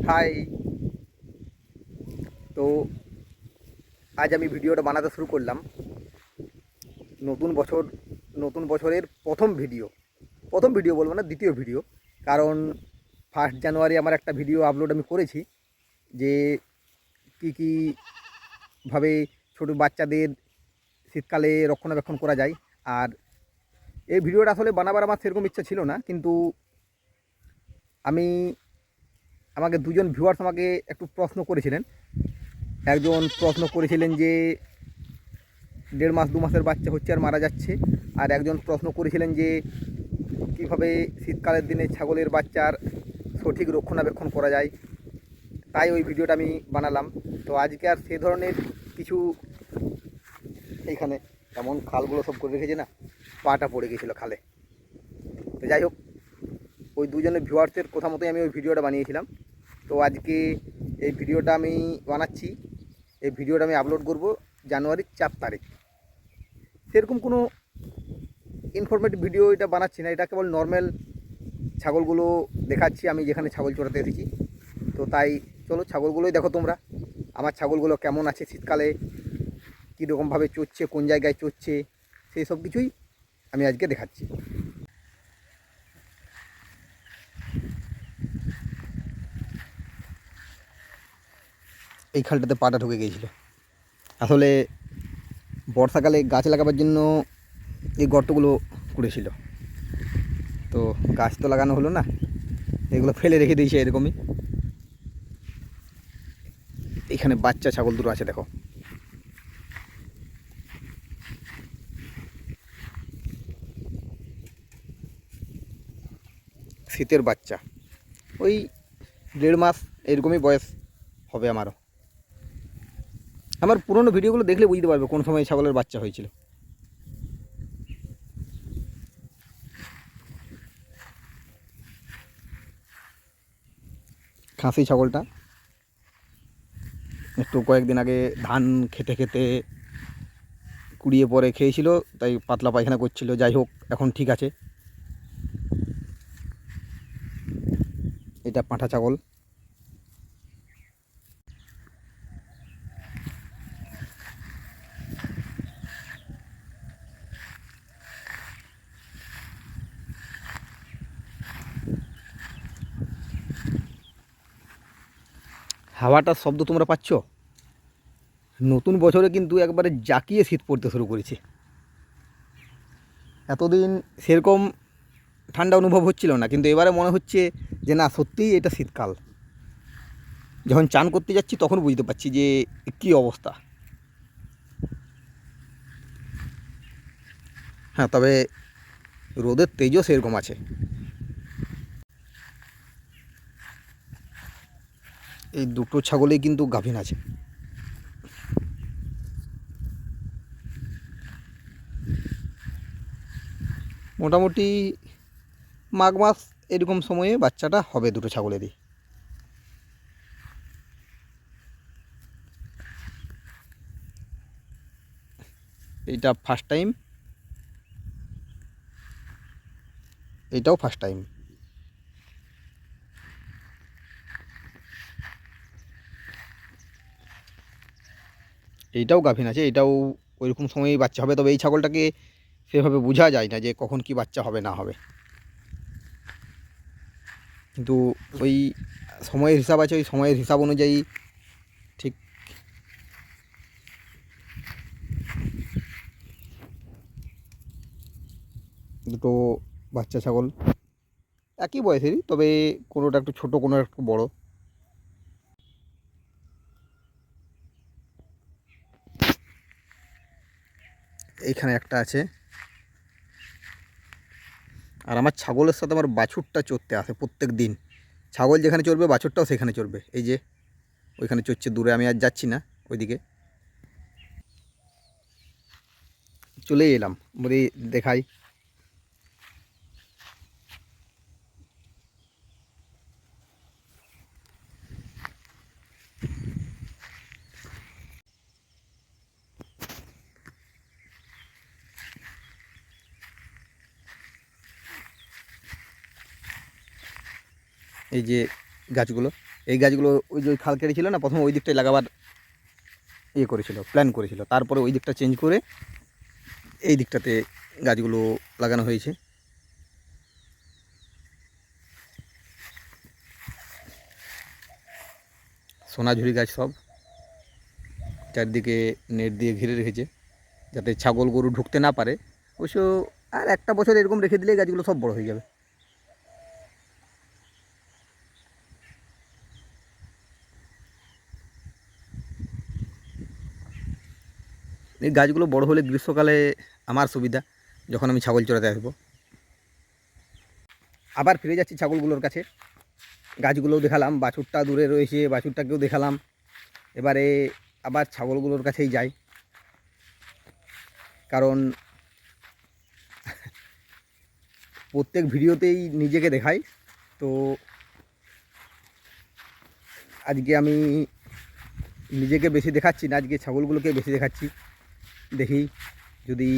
High. তো আজ আমি ভিডিওটা বানাতে শুরু করলাম। নতুন বছরের প্রথম ভিডিও বলবো না, দ্বিতীয় ভিডিও। কারণ 1 জানুয়ারি আমার একটা ভিডিও আপলোড আমি করেছি যে কী ভাবে ছোটো বাচ্চাদের শীতকালে রক্ষণাবেক্ষণ করা যায়। আর এই ভিডিওটা আসলে বানাবার আমার সেরকম ইচ্ছা ছিল না, কিন্তু আমাকে দুজন ভিউয়ার্স আমাকে একটু প্রশ্ন করেছিলেন। একজন প্রশ্ন করেছিলেন যে 1.5 মাস 2 মাসের বাচ্চা হচ্ছে আর মারা যাচ্ছে, আর একজন প্রশ্ন করেছিলেন যে কীভাবে শীতকালের দিনে ছাগলের বাচ্চার সঠিক রক্ষণাবেক্ষণ করা যায়। তাই ওই ভিডিওটা আমি বানালাম। তো আজকে আর সে ধরনের কিছু, এইখানে এমন খালগুলো সব করে রেখেছে না, পাটা পড়ে গেছিলো খালে। তো যাই হোক, ওই দুজনের ভিউয়ার্সের কথা মতোই আমি ওই ভিডিওটা বানিয়েছিলাম। তো আজকে এই ভিডিওটা আমি বানাচ্ছি, এই ভিডিওটা আমি আপলোড করব জানুয়ারির 4 তারিখ। সেরকম কোনো ইনফরমেটিভ ভিডিও এটা বানাচ্ছি না, এটা কেবল নর্মাল ছাগলগুলো দেখাচ্ছি আমি যেখানে ছাগল চড়াতে এসেছি। তো তাই চলো ছাগলগুলোই দেখো তোমরা, আমার ছাগলগুলো কেমন আছে, শীতকালে কীরকমভাবে চড়ছে, কোন জায়গায় চড়ছে, সেই সব কিছুই আমি আজকে দেখাচ্ছি। এই খালটাতে পাটা ঢুকে গিয়েছিল। আসলে বর্ষাকালে গাছ লাগাবার জন্য এই গর্তগুলো করেছিল, তো গাছ তো লাগানো হলো না, এগুলো ফেলে রেখে দিয়েছে এরকমই। এখানে বাচ্চা ছাগল দুটো আছে দেখো, শীতের বাচ্চা, ওই 1.5 মাস এরকমই বয়স হবে আমারও। আমার পুরনো ভিডিওগুলো দেখলে বুঝতে পারবে কোন সময় ছাগলের বাচ্চা হয়েছিল। খাসি ছাগলটা একটু কয়েকদিন আগে ধান খেতে খেতে কুড়িয়ে পরে খেয়েছিল, তাই পাতলা পায়খানা করছিল। যাই হোক, এখন ঠিক আছে। এটা পাঁঠা ছাগল। হাওয়াটার শব্দ তোমরা পাচ্ছ? নতুন বছরে কিন্তু একবারে জাকিয়ে শীত পড়তে শুরু করেছে। এতদিন সেরকম ঠান্ডা অনুভব হচ্ছিল না, কিন্তু এবারে মনে হচ্ছে যে না, সত্যিই এটা শীতকাল। যখন চান করতে যাচ্ছি তখন বুঝতে পারছি যে কী অবস্থা। হ্যাঁ, তবে রোদের তেজও সেরকম আছে। এই দুটো ছাগলেই কিন্তু গাভীন আছে। মোটামুটি মাঘ মাস এরকম সময়ে বাচ্চাটা হবে দুটো ছাগলেরই। এইটা ফার্স্ট টাইম, এইটাও ফার্স্ট টাইম। এইটাও গাভীন আছে, এটাও ওইরকম সময়েই বাচ্চা হবে। তবে এই ছাগলটাকে সেভাবে বোঝা যায় না যে কখন কি বাচ্চা হবে না হবে, কিন্তু ওই সময়ের হিসাব আছে, ওই সময়ের হিসাব অনুযায়ী ঠিক। দুটো বাচ্চা ছাগল একই বয়সেরই, তবে কোনোটা একটু ছোটো, কোনো একটু বড়। এইখানে একটা আছে। আর আমার ছাগলের সাথে আমার বাছুরটা চড়তে আসে প্রত্যেক দিন। ছাগল যেখানে চড়বে বাছুরটাও সেখানে চড়বে। এই যে ওইখানে চড়ছে দূরে, আমি আর যাচ্ছি না ওইদিকে, চলেই এলাম বলি দেখাই। এই যে গাছগুলো। এই গাছগুলো ওই যে ওই খাল কেটেছিল না, প্রথমে ওই দিকটায় লাগাবার করেছিল, প্ল্যান করেছিল, তারপরে ওই দিকটা চেঞ্জ করে এই দিকটাতে গাছগুলো লাগানো হয়েছে। সোনাঝুরি গাছ সব, চারদিকে নেট দিয়ে ঘিরে রেখেছে যাতে ছাগল গরু ঢুকতে না পারে। অবশ্য আর একটা বছর এরকম রেখে দিলে গাছগুলো সব বড় হয়ে যাবে। এই গাছগুলো বড় হলে গ্রীষ্মকালে আমার সুবিধা, যখন আমি ছাগল চড়াতে আসবো। আবার ফিরে যাচ্ছি ছাগলগুলোর কাছে। গাছগুলোও দেখালাম, বাছুরটা দূরে রয়েছে, বাছুরটাকেও দেখালাম। এবারে আবার ছাগলগুলোর কাছেই যাই, কারণ প্রত্যেক ভিডিওতেই নিজেকে দেখাই। তো আজকে আমি নিজেকে বেশি দেখাচ্ছি না, আজকে ছাগলগুলোকে বেশি দেখাচ্ছি। দেখি যদি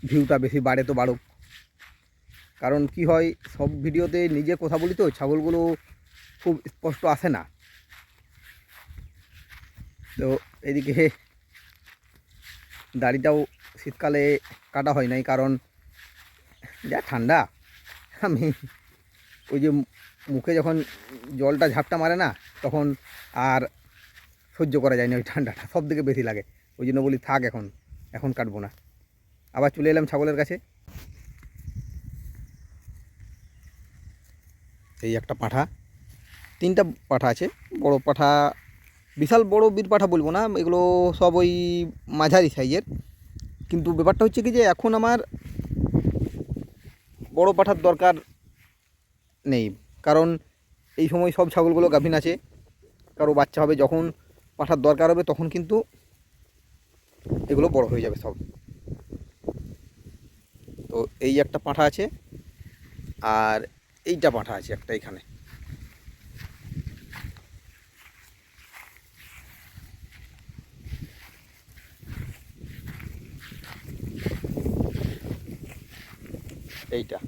ভিউটা বেশি বাড়ে তো বাড়ুক। কারণ কি হয়, সব ভিডিওতে নিজে কথা বলি তো ছাগলগুলো খুব স্পষ্ট আসে না। তো এদিকে দাড়িটাও শীতকালে কাটা হয় নাই, কারণ যা ঠান্ডা, আমি ওই যে মুখে যখন জলটা ঝাপটা মারে না, তখন আর সহ্য করা যায় না, ওই ঠান্ডাটা সব থেকে বেশি লাগে। ওই জন্য বলি থাক, এখন কাটবো না। আবার চলে এলাম ছাগলের কাছে। এই একটা পাঁঠা, 3টা পাঁঠা আছে। বড় পাঁঠা, বিশাল বড় বীর পাঁঠা বলবো না, এগুলো সব ওই মাঝারি সাইজের। কিন্তু ব্যাপারটা হচ্ছে কি যে এখন আমার বড় পাঁঠার দরকার নেই, কারণ এই সময় সব ছাগলগুলো গাভীন আছে, কারো বাচ্চা হবে, যখন পাঁঠার দরকার হবে তখন কিন্তু এগুলো বড় হয়ে যাবে সব। তো এই একটা পাঁঠা আছে, আর এইটা পাঁঠা আছে একটা এখানে। এইটা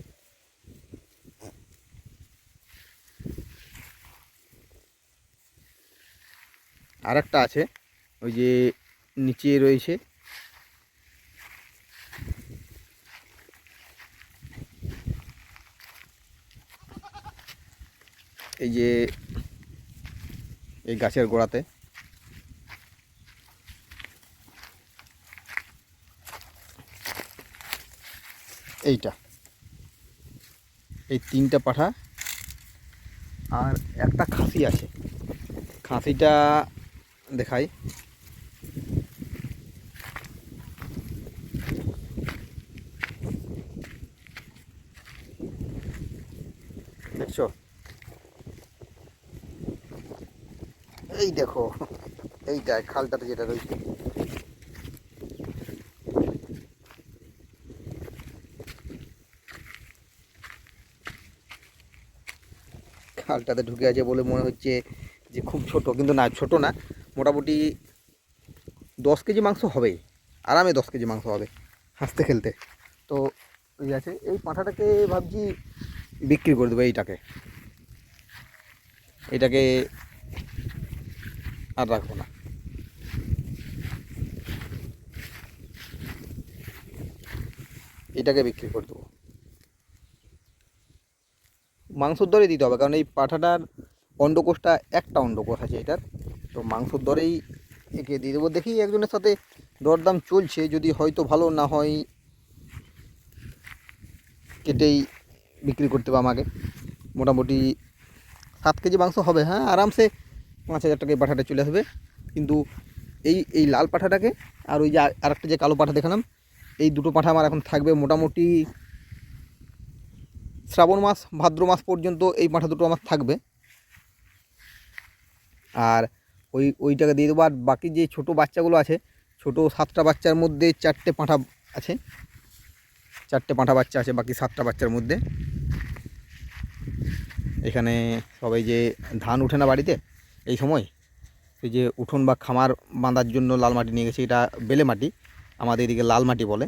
আর একটা আছে, ওই যে নিচে রয়েছে। এই যে এই গাছের গোড়াতে। এইটা, এই 3টা পাঁঠা আর একটা খাসি আছে। খাসিটা দেখাই। দেখছো, এই দেখো, এইটা খালটাতে যেটা রয়েছে। খালটাতে ঢুকে আছে বলে মনে হচ্ছে যে খুব ছোট, কিন্তু না, ছোট না, মোটামুটি 10 কেজি মাংস হবেই, আরামে 10 কেজি মাংস হবে হাসতে খেলতে। তো ওই আছে, এই পাঁঠাটাকে ভাবছি বিক্রি করে দেবো। এটাকে আর রাখবো না, এটাকে বিক্রি করে দেবো। মাংসর দরে দিতে হবে, কারণ এই পাঁঠাটার অন্ডকোষটা, একটা অন্ডকোষ আছে এটার, তো মাংসর দরেই একে দিয়ে দেবো। দেখি একজনের সাথে দরদাম চলছে, যদি হয়তো ভালো না হয় কেটেই বিক্রি করতে হবে আমাকে। মোটামুটি 7 কেজি মাংস হবে, হ্যাঁ আরামসে 5,000 টাকায় পাঁঠাটা চলে আসবে। কিন্তু এই লাল পাঁঠাটাকে আর ওই যে আরেকটা যে কালো পাঁঠা দেখালাম, এই দুটো পাঁঠা আমার এখন থাকবে মোটামুটি শ্রাবণ মাস ভাদ্র মাস পর্যন্ত। এই পাঁঠা দুটো আমার থাকবে, আর ওইটাকে দিয়ে দেবো। আর বাকি যে ছোটো বাচ্চাগুলো আছে, ছোটো 7টা বাচ্চার মধ্যে 4টে পাঁঠা আছে, 4টে পাঁঠা বাচ্চা আছে বাকি 7টা বাচ্চার মধ্যে। এখানে সবাই যে ধান উঠে না বাড়িতে এই সময়, এই যে উঠোন বা খামার বাঁধার জন্য লাল মাটি নিয়ে গেছে। এটা বেলে মাটি, আমাদের এদিকে লাল মাটি বলে।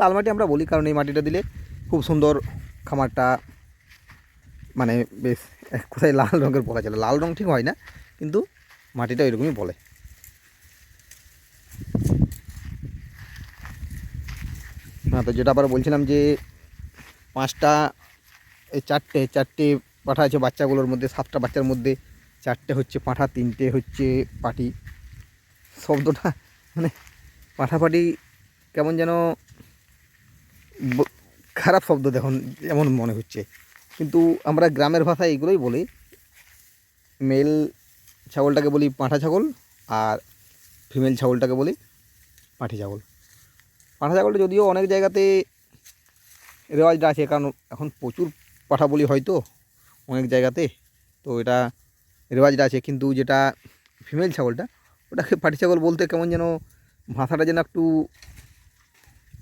লাল মাটি আমরা বলি কারণ এই মাটিটা দিলে খুব সুন্দর খামারটা মানে বেশ এক কোথায় লাল রঙের বলা চলে, লাল রঙ ঠিক হয় না কিন্তু মাটিটা এরকমই বলে। হ্যাঁ, তো যেটা আবার বলছিলাম যে পাঁচটা এই চারটে পাঠা আছে বাচ্চাগুলোর মধ্যে, 7টা বাচ্চার মধ্যে 4টে হচ্ছে পাঁঠা, 3টে হচ্ছে পাটি। শব্দটা মানে পাঠাপাটি কেমন যেন খারাপ শব্দ দেখুন এমন মনে হচ্ছে, কিন্তু আমরা গ্রামের ভাষায় এগুলোই বলি। মেল ছাগলটাকে বলি পাঁঠা ছাগল আর ফিমেল ছাগলটাকে বলি পাঁঠি ছাগল। পাঁঠা ছাগলটা যদিও অনেক জায়গাতে রেওয়াজটা আছে, কারণ এখন প্রচুর পাঠা বলি হয়তো অনেক জায়গাতে, তো এটা রেওয়াজটা আছে। কিন্তু যেটা ফিমেল ছাগলটা ওটাকে পাটি ছাগল বলতে কেমন যেন ভাষাটা যেন একটু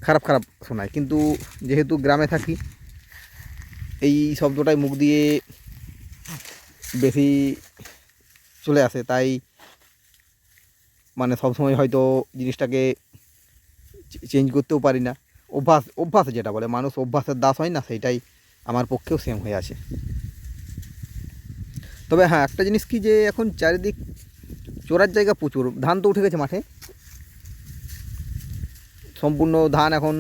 খারাপ খারাপ শোনায়, কিন্তু যেহেতু গ্রামে থাকি এই শব্দটাই মুখ দিয়ে বেশি চলে আসে, তাই মানে সবসময় হয়তো জিনিসটাকে চেঞ্জ করতেও পারি না। অভ্যাস যেটা বলে মানুষ অভ্যাসের দাস হয় না, সেইটাই আমার পক্ষেও সেম হয়ে আছে। তবে হ্যাঁ, একটা জিনিস কি যে এখন চারিদিক চোরার জায়গা প্রচুর। ধান তো উঠে গেছে মাঠে, সম্পূর্ণ ধান এখন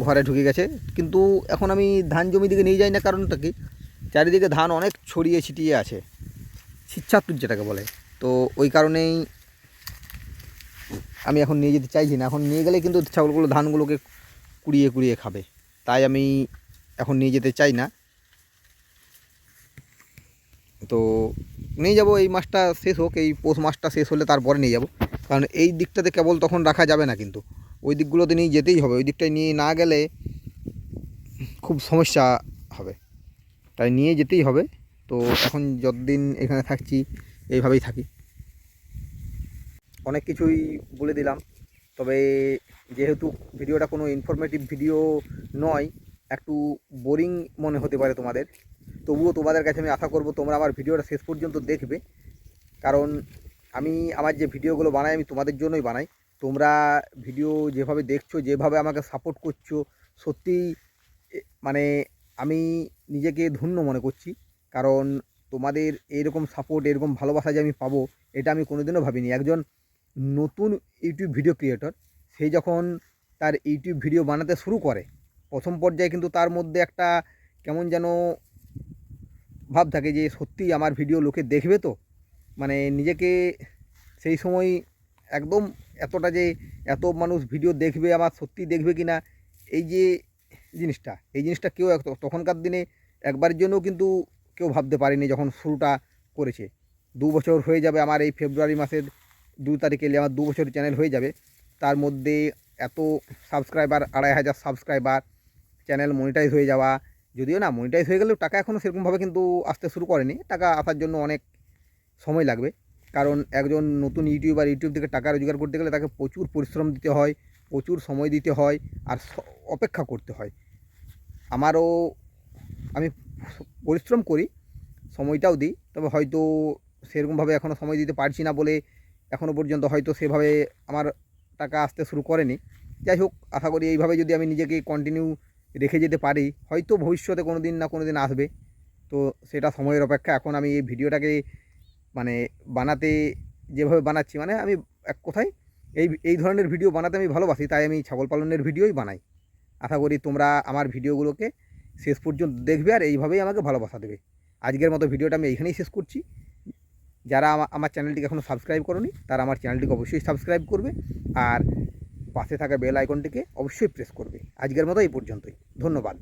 ঘরে ঢুকে গেছে, কিন্তু এখন আমি ধান জমি দিকে নিয়ে যাই না, কারণটা কি চারিদিকে ধান অনেক ছড়িয়ে ছিটিয়ে আছে, ছিচ্ছাত্তর যেটাকে বলে। তো ওই কারণেই আমি এখন নিয়ে যেতে চাইছি না। এখন নিয়ে গেলে কিন্তু ছাগলগুলো ধানগুলোকে কুড়িয়ে কুড়িয়ে খাবে, তাই আমি এখন নিয়ে যেতে চাই না। তো নিয়ে যাব এই মাসটা শেষ হোক, এই পৌষ মাসটা শেষ হলে তারপরে নিয়ে যাব, কারণ এই দিকটাতে কেবল তখন রাখা যাবে না, কিন্তু ওই দিকগুলোতে নিয়ে যেতেই হবে। ওই দিকটায় নিয়ে না গেলে খুব সমস্যা হবে, তাই নিয়ে যেতেই হবে। তো এখন যতদিন এখানে থাকছি এইভাবেই থাকি। অনেক কিছুই বলে দিলাম, তবে যেহেতু ভিডিওটা কোনো ইনফরমেটিভ ভিডিও নয়, একটু বোরিং মনে হতে পারে তোমাদের, তবুও তোমাদের কাছে আমি আশা করব তোমরা আমার ভিডিওটা শেষ পর্যন্ত দেখবে, কারণ আমি আমার যে ভিডিওগুলো বানাই আমি তোমাদের জন্যই বানাই। তোমরা ভিডিও যেভাবে দেখছো, যেভাবে আমাকে সাপোর্ট করছো, সত্যিই মানে আমি নিজেকে ধন্য মনে করছি, কারণ তোমাদের এরকম সাপোর্ট, এরকম ভালোবাসা যে আমি পাবো এটা আমি কোনোদিনও ভাবিনি। একজন নতুন ইউটিউব ভিডিও ক্রিয়েটর, সে যখন তার ইউটিউব ভিডিও বানাতে শুরু করে প্রথম পর্যায়ে কিন্তু তার মধ্যে একটা কেমন যেন ভাব থাকে যে সত্যিই আমার ভিডিও লোকে দেখবে তো, মানে নিজেকে সেই সময় একদম এতটা যে এত মানুষ ভিডিও দেখবে, আমার সত্যিই দেখবে কি না, এই যে এই জিনিসটা কেউ তখনকার দিনে একবারের জন্যও কিন্তু কেউ ভাবতে পারেনি যখন শুরুটা করেছে। 2 বছর হয়ে যাবে আমার, এই ফেব্রুয়ারি মাসের 2 তারিখে এলে আমার 2 বছর চ্যানেল হয়ে যাবে। তার মধ্যে এত সাবস্ক্রাইবার, 2,500 সাবস্ক্রাইবার, চ্যানেল মনিটাইজ হয়ে যাওয়া, যদিও না মনিটাইজ হয়ে গেলেও টাকা এখনও সেরকমভাবে কিন্তু আসতে শুরু করেনি, টাকা আসার জন্য অনেক সময় লাগবে। কারণ একজন নতুন ইউটিউবার ইউটিউব থেকে টাকা রোজগার করতে গেলে তাকে প্রচুর পরিশ্রম দিতে হয়, প্রচুর সময় দিতে হয়, আর অপেক্ষা করতে হয়। আমারও আমি পরিশ্রম করি, সময়টাও দিই, তবে হয়তো সেরকমভাবে এখনও সময় দিতে পারছি না বলে এখনও পর্যন্ত হয়তো সেভাবে আমার টাকা আসতে শুরু করেনি। যাই হোক, আশা করি এইভাবে যদি আমি নিজেকে কন্টিনিউ রেখে যেতে পারি, হয়তো ভবিষ্যতে কোনো দিন না কোনো দিন আসবে। তো সেটা সময়ের অপেক্ষা। এখন আমি এই ভিডিওটাকে মানে বানাতে যেভাবে বানাচ্ছি, মানে আমি এক কথায় এই ধরনের ভিডিও বানাতে আমি ভালোবাসি, তাই আমি ছাগল পালনের ভিডিওই বানাই। আশা করি তোমরা আমার ভিডিওগুলোকে শেষ পর্যন্ত দেখবে আর এইভাবেই আমাকে ভালোবাসা দেবে। আজকের মতো ভিডিওটা আমি এইখানেই শেষ করছি। যারা আমার চ্যানেলটিকে এখনও সাবস্ক্রাইব করোনি তারা আমার চ্যানেলটিকে অবশ্যই সাবস্ক্রাইব করবে, আর পাশে থাকা বেল আইকনটিকে অবশ্যই প্রেস করবে। আজকের মতো এই পর্যন্তই, ধন্যবাদ।